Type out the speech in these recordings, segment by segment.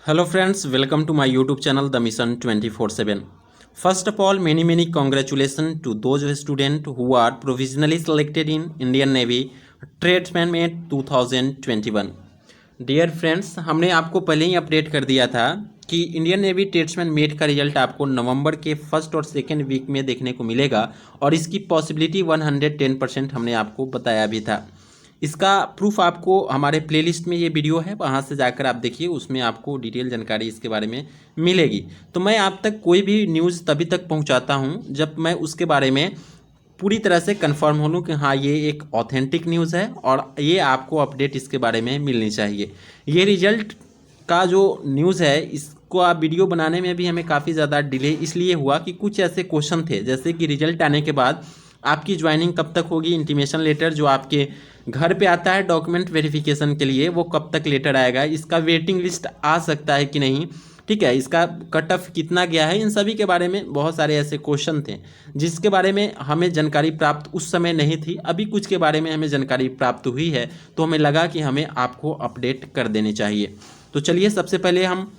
Hello friends, welcome to my YouTube channel The Mission 24/7. First of all, many congratulations to those students who are provisionally selected in Indian Navy Tradesman Mate 2021. Dear friends, हमने आपको पहले ही update कर दिया था कि Indian navy tradesman mate का result आपको नवंबर के फर्स्ट और सेकेंड वीक में देखने को मिलेगा और इसकी पॉसिबिलिटी 110% हमने आपको बताया भी था। इसका प्रूफ आपको हमारे प्लेलिस्ट में ये वीडियो है, वहाँ से जाकर आप देखिए, उसमें आपको डिटेल जानकारी इसके बारे में मिलेगी। तो मैं आप तक कोई भी न्यूज़ तभी तक पहुँचाता हूँ जब मैं उसके बारे में पूरी तरह से कंफर्म हो लूँ कि हाँ ये एक ऑथेंटिक न्यूज़ है और ये आपको अपडेट इसके बारे में मिलनी चाहिए। ये रिजल्ट का जो न्यूज़ है इसको आप वीडियो बनाने में भी हमें काफ़ी ज़्यादा डिले इसलिए हुआ कि कुछ ऐसे क्वेश्चन थे, जैसे कि रिजल्ट आने के बाद आपकी ज्वाइनिंग कब तक होगी, इंटीमेशन लेटर जो आपके घर पे आता है डॉक्यूमेंट वेरिफिकेशन के लिए वो कब तक लेटर आएगा, इसका वेटिंग लिस्ट आ सकता है कि नहीं, ठीक है, इसका कट ऑफ कितना गया है, इन सभी के बारे में बहुत सारे ऐसे क्वेश्चन थे जिसके बारे में हमें जानकारी प्राप्त उस समय नहीं थी। अभी कुछ के बारे में हमें जानकारी प्राप्त हुई है तो हमें लगा कि हमें आपको अपडेट कर देनी चाहिए। तो चलिए सबसे पहले हम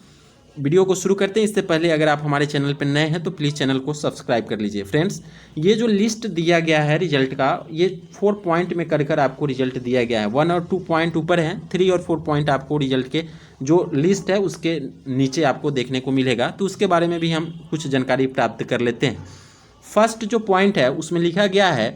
वीडियो को शुरू करते हैं। इससे पहले अगर आप हमारे चैनल पर नए हैं तो प्लीज़ चैनल को सब्सक्राइब कर लीजिए। फ्रेंड्स, ये जो लिस्ट दिया गया है रिजल्ट का, ये 4 पॉइंट में कर आपको रिजल्ट दिया गया है। 1 और 2 पॉइंट ऊपर हैं, 3 और 4 पॉइंट आपको रिजल्ट के जो लिस्ट है उसके नीचे आपको देखने को मिलेगा। तो उसके बारे में भी हम कुछ जानकारी प्राप्त कर लेते हैं। फर्स्ट जो पॉइंट है उसमें लिखा गया है,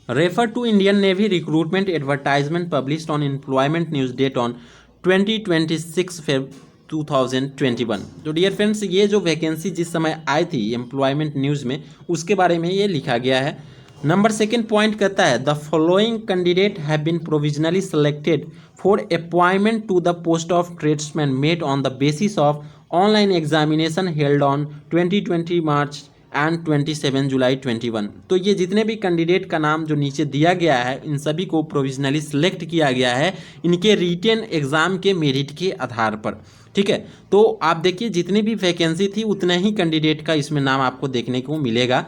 refer to Indian navy recruitment advertisement published on employment news date on 2026 Feb 2021। तो डियर फ्रेंड्स, ये जो वैकेंसी जिस समय आई थी एम्प्लॉयमेंट न्यूज़ में उसके बारे में ये लिखा गया है। नंबर सेकेंड पॉइंट कहता है, the following candidate have been provisionally selected for appointment to the post of tradesman mate on the basis of online examination held on 2020 March and 27 July 21। तो ये जितने भी कैंडिडेट का नाम जो नीचे दिया गया है इन सभी को प्रोविजनली सिलेक्ट किया गया है इनके रिटेन एग्ज़ाम के मेरिट के आधार पर, ठीक है। तो आप देखिए जितनी भी वैकेंसी थी उतने ही कैंडिडेट का इसमें नाम आपको देखने को मिलेगा।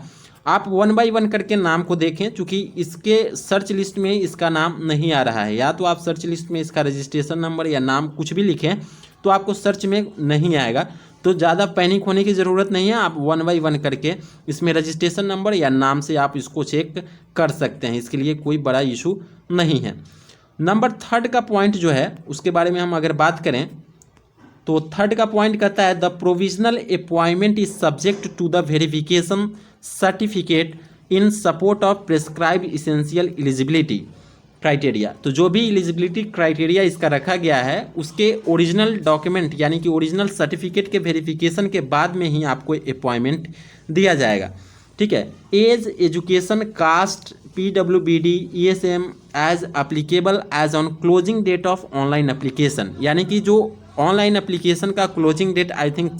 आप 1 बाय 1 करके नाम को देखें, चूँकि इसके सर्च लिस्ट में इसका नाम नहीं आ रहा है, या तो आप सर्च लिस्ट में इसका रजिस्ट्रेशन नंबर या नाम कुछ भी लिखें तो आपको सर्च में नहीं आएगा। तो ज़्यादा पैनिक होने की ज़रूरत नहीं है, आप 1 बाय 1 करके इसमें रजिस्ट्रेशन नंबर या नाम से आप इसको चेक कर सकते हैं, इसके लिए कोई बड़ा इशू नहीं है। नंबर थर्ड का पॉइंट जो है उसके बारे में हम अगर बात करें तो थर्ड का पॉइंट कहता है, the provisional appointment is subject to the verification certificate in support of prescribe essential eligibility criteria. तो जो भी एलिजिबिलिटी क्राइटेरिया इसका रखा गया है उसके ओरिजिनल डॉक्यूमेंट यानी कि ओरिजिनल सर्टिफिकेट के वेरिफिकेशन के बाद में ही आपको अपॉइंटमेंट दिया जाएगा, ठीक है। Age, education, caste, PWBD, ESM as applicable as on closing date of online application, यानी कि जो ऑनलाइन एप्लीकेशन का क्लोजिंग डेट आई थिंक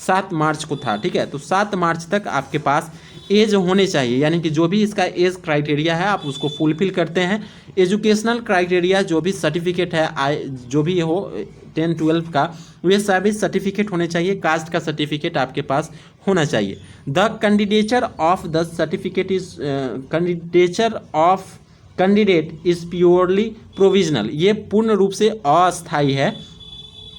7 मार्च को था, ठीक है। तो 7 मार्च तक आपके पास एज होने चाहिए, यानी कि जो भी इसका एज क्राइटेरिया है आप उसको फुलफिल करते हैं। एजुकेशनल क्राइटेरिया जो भी सर्टिफिकेट है जो भी हो 10-12 का वे सभी सर्टिफिकेट होने चाहिए। कास्ट का सर्टिफिकेट आपके पास होना चाहिए। The candidature of the certificate is candidate is purely provisional, ये पूर्ण रूप से अस्थायी है।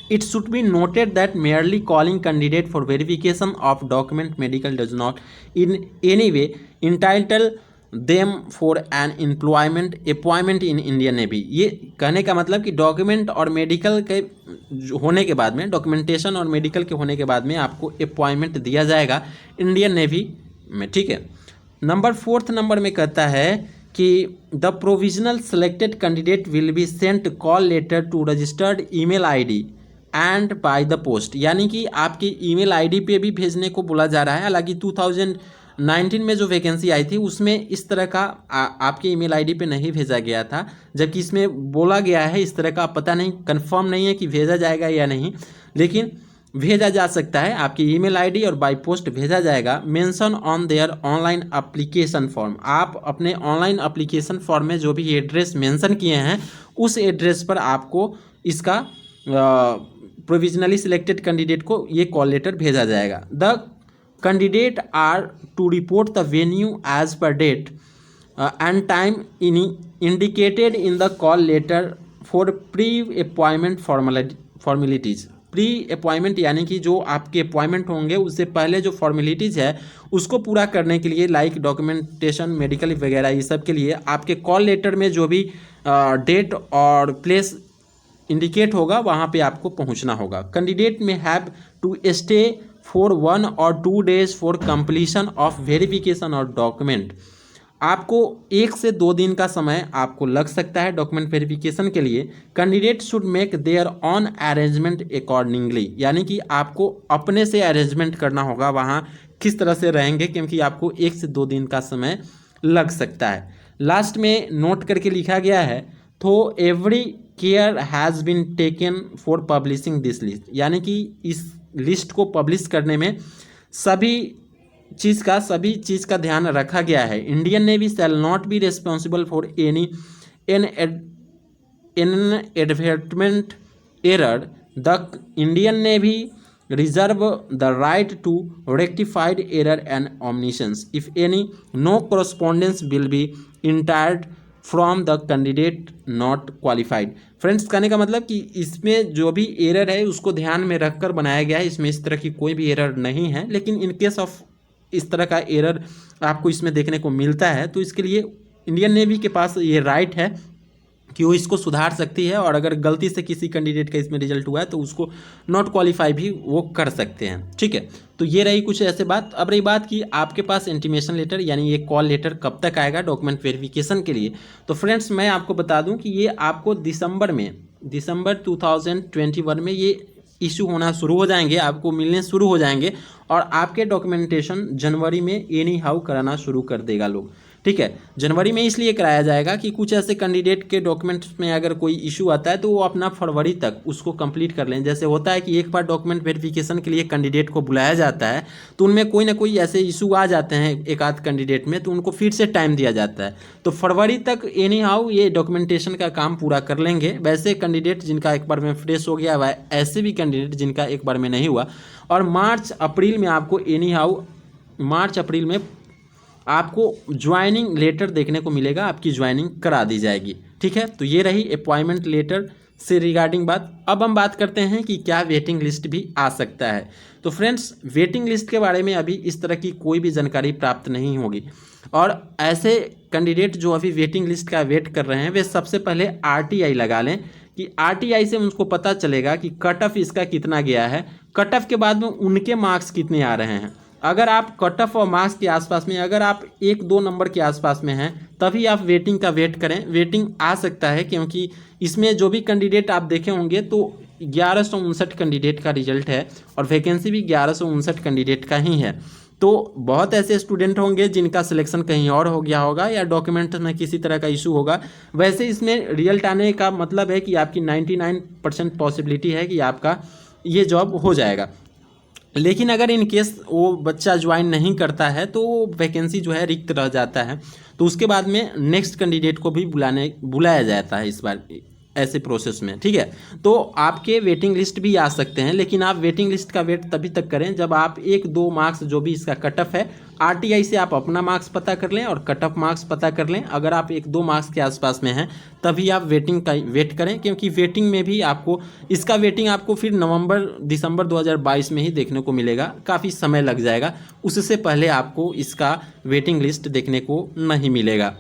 It should be noted that merely calling candidate for verification of document medical does not in any way entitle them for an appointment in Indian Navy। ये कहने का मतलब कि डॉक्यूमेंट और मेडिकल के होने के बाद में, डॉक्यूमेंटेशन और मेडिकल के होने के बाद में आपको अपॉइंटमेंट दिया जाएगा इंडियन नेवी में, ठीक है। नंबर 4th नंबर में कहता है कि the provisional selected candidate will be sent call letter to registered email ID and by the post, यानी कि आपकी ईमेल आईडी पे भी भेजने को बोला जा रहा है। हालांकि 2019 में जो वैकेंसी आई थी उसमें इस तरह का आपके ईमेल आईडी पे नहीं भेजा गया था, जबकि इसमें बोला गया है इस तरह का। पता नहीं, कंफर्म नहीं है कि भेजा जाएगा या नहीं, लेकिन भेजा जा सकता है। आपकी ईमेल आईडी और बाय पोस्ट भेजा जाएगा। Mention on their online application form, आप अपने ऑनलाइन एप्लीकेशन फॉर्म में जो भी एड्रेस मेंशन किए हैं उस एड्रेस पर आपको इसका प्रोविजनली सिलेक्टेड कैंडिडेट को ये कॉल लेटर भेजा जाएगा। The candidate are to report the venue as per date and time indicated in the call letter for pre appointment formalities. Pre appointment यानी कि जो आपके अपॉइंटमेंट होंगे उससे पहले जो फॉर्मेलिटीज़ है उसको पूरा करने के लिए, लाइक डॉक्यूमेंटेशन, मेडिकल वगैरह, ये सब के लिए आपके कॉल लेटर में जो भी डेट और प्लेस इंडिकेट होगा वहाँ पे आपको पहुँचना होगा। कैंडिडेट में हैव टू स्टे फॉर 1 और 2 days for completion of verification और डॉक्यूमेंट। आपको 1 से 2 दिन का समय आपको लग सकता है डॉक्यूमेंट वेरिफिकेशन के लिए। Candidate should make their on arrangement accordingly, यानी कि आपको अपने से अरेंजमेंट करना होगा वहाँ किस तरह से रहेंगे, क्योंकि आपको 1 से 2 दिन का समय लग सकता है। लास्ट में नोट करके लिखा गया है, तो every care has been taken for publishing this list, यानी कि इस लिस्ट को पब्लिश करने में सभी चीज़ का ध्यान रखा गया है। Indian navy shall not be responsible for any advertisement error. The Indian navy reserve the right to rectified error and omissions if any, no correspondence will be entertained from the candidate not qualified. Friends, कहने का मतलब कि इसमें जो भी error है उसको ध्यान में रखकर बनाया गया है, इसमें इस तरह की कोई भी एरर नहीं है। लेकिन इन केस ऑफ इस तरह का एरर आपको इसमें देखने को मिलता है तो इसके लिए इंडियन नेवी के पास ये राइट है कि वो इसको सुधार सकती है, और अगर गलती से किसी कैंडिडेट का इसमें रिजल्ट हुआ है तो उसको नॉट क्वालिफाई भी वो कर सकते हैं। ठीक है, तो ये रही कुछ ऐसे बात। अब रही बात कि आपके पास इंटीमेशन लेटर यानी ये कॉल लेटर कब तक आएगा डॉक्यूमेंट वेरिफिकेशन के लिए। तो फ्रेंड्स, मैं आपको बता दूं कि ये आपको दिसंबर 2021 में ये इशू होना शुरू हो जाएंगे, आपको मिलने शुरू हो जाएंगे, और आपके डॉक्यूमेंटेशन जनवरी में एनी हाउ कराना शुरू कर देगा लोग। ठीक है, जनवरी में इसलिए कराया जाएगा कि कुछ ऐसे कैंडिडेट के डॉक्यूमेंट्स में अगर कोई इशू आता है तो वो अपना फरवरी तक उसको कंप्लीट कर लें। जैसे होता है कि एक बार डॉक्यूमेंट वेरिफिकेशन के लिए कैंडिडेट को बुलाया जाता है तो उनमें कोई ना कोई ऐसे इशू आ जाते हैं एक आध कैंडिडेट में, तो उनको फिर से टाइम दिया जाता है। तो फरवरी तक एनी हाउ ये डॉक्यूमेंटेशन का काम पूरा कर लेंगे। वैसे कैंडिडेट जिनका एक बार में फ्रेश हो गया हुआ, ऐसे भी कैंडिडेट जिनका एक बार में नहीं हुआ, और मार्च अप्रैल में आपको एनी हाउ आपको ज्वाइनिंग लेटर देखने को मिलेगा, आपकी ज्वाइनिंग करा दी जाएगी। ठीक है, तो ये रही अपॉइंटमेंट लेटर से रिगार्डिंग बात। अब हम बात करते हैं कि क्या वेटिंग लिस्ट भी आ सकता है। तो फ्रेंड्स, वेटिंग लिस्ट के बारे में अभी इस तरह की कोई भी जानकारी प्राप्त नहीं होगी, और ऐसे कैंडिडेट जो अभी वेटिंग लिस्ट का वेट कर रहे हैं वे सबसे पहले RTI लगा लें कि RTI से उनको पता चलेगा कि कट ऑफ इसका कितना गया है। कट ऑफ के बाद में उनके मार्क्स कितने आ रहे हैं। अगर आप कट ऑफ और मार्क्स के आसपास में, अगर आप 1-2 नंबर के आसपास में हैं तभी आप वेटिंग का वेट करें। वेटिंग आ सकता है क्योंकि इसमें जो भी कैंडिडेट आप देखे होंगे तो 1159 कैंडिडेट का रिजल्ट है, और वैकेंसी भी 1159 कैंडिडेट का ही है। तो बहुत ऐसे स्टूडेंट होंगे जिनका सिलेक्शन कहीं और हो गया होगा या डॉक्यूमेंट में किसी तरह का इशू होगा। वैसे इसमें रिजल्ट आने का मतलब है कि आपकी 99% पॉसिबिलिटी है कि आपका ये जॉब हो जाएगा। लेकिन अगर इन केस वो बच्चा ज्वाइन नहीं करता है तो वैकेंसी जो है रिक्त रह जाता है, तो उसके बाद में नेक्स्ट कैंडिडेट को भी बुलाया जाता है इस बार ऐसे प्रोसेस में। ठीक है, तो आपके वेटिंग लिस्ट भी आ सकते हैं, लेकिन आप वेटिंग लिस्ट का वेट तभी तक करें जब आप 1-2 मार्क्स जो भी इसका कट ऑफ है, RTI से आप अपना मार्क्स पता कर लें और कट ऑफ मार्क्स पता कर लें। अगर आप 1-2 मार्क्स के आसपास में हैं तभी आप वेटिंग का वेट करें, क्योंकि वेटिंग में भी आपको इसका वेटिंग आपको फिर दिसंबर 2022 में ही देखने को मिलेगा, काफ़ी समय लग जाएगा, उससे पहले आपको इसका वेटिंग लिस्ट देखने को नहीं मिलेगा।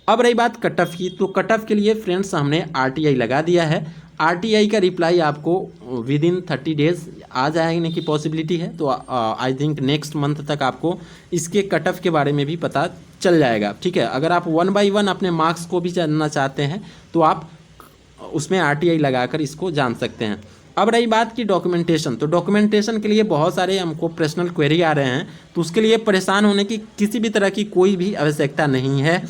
अब रही बात कट ऑफ की, तो कट ऑफ के लिए फ्रेंड्स हमने RTI लगा दिया है। RTI का रिप्लाई आपको विदिन 30 डेज आ जाने की पॉसिबिलिटी है, तो आई थिंक नेक्स्ट मंथ तक आपको इसके कट ऑफ के बारे में भी पता चल जाएगा। ठीक है, अगर आप 1 by 1 अपने मार्क्स को भी जानना चाहते हैं तो आप उसमें RTI लगाकर इसको जान सकते हैं। अब रही बात की डॉक्यूमेंटेशन, तो डॉक्यूमेंटेशन के लिए बहुत सारे हमको पर्सनल क्वेरी आ रहे हैं, तो उसके लिए परेशान होने की किसी भी तरह की कोई भी आवश्यकता नहीं है।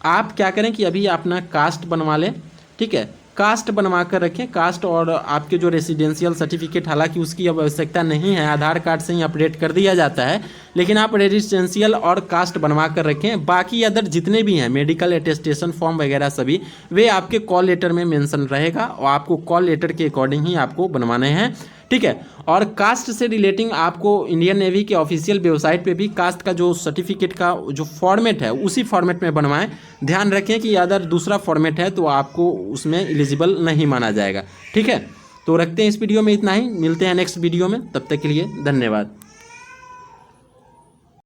आप क्या करें कि अभी अपना कास्ट बनवा लें। ठीक है, कास्ट बनवा कर रखें, कास्ट और आपके जो रेसिडेंशियल सर्टिफिकेट, हालांकि उसकी अब आवश्यकता नहीं है, आधार कार्ड से ही अपडेट कर दिया जाता है, लेकिन आप रेसिडेंशियल और कास्ट बनवा कर रखें। बाकी अदर जितने भी हैं मेडिकल अटेस्टेशन फॉर्म वगैरह सभी वे आपके कॉल लेटर में मेंशन रहेगा, और आपको कॉल लेटर के अकॉर्डिंग ही आपको बनवाने हैं। ठीक है, और कास्ट से रिलेटिंग आपको इंडियन नेवी के ऑफिशियल वेबसाइट पे भी कास्ट का जो सर्टिफिकेट का जो फॉर्मेट है उसी फॉर्मेट में बनवाएं। ध्यान रखें कि अगर दूसरा फॉर्मेट है तो आपको उसमें एलिजिबल नहीं माना जाएगा। ठीक है, तो रखते हैं इस वीडियो में इतना ही, मिलते हैं नेक्स्ट वीडियो में, तब तक के लिए धन्यवाद।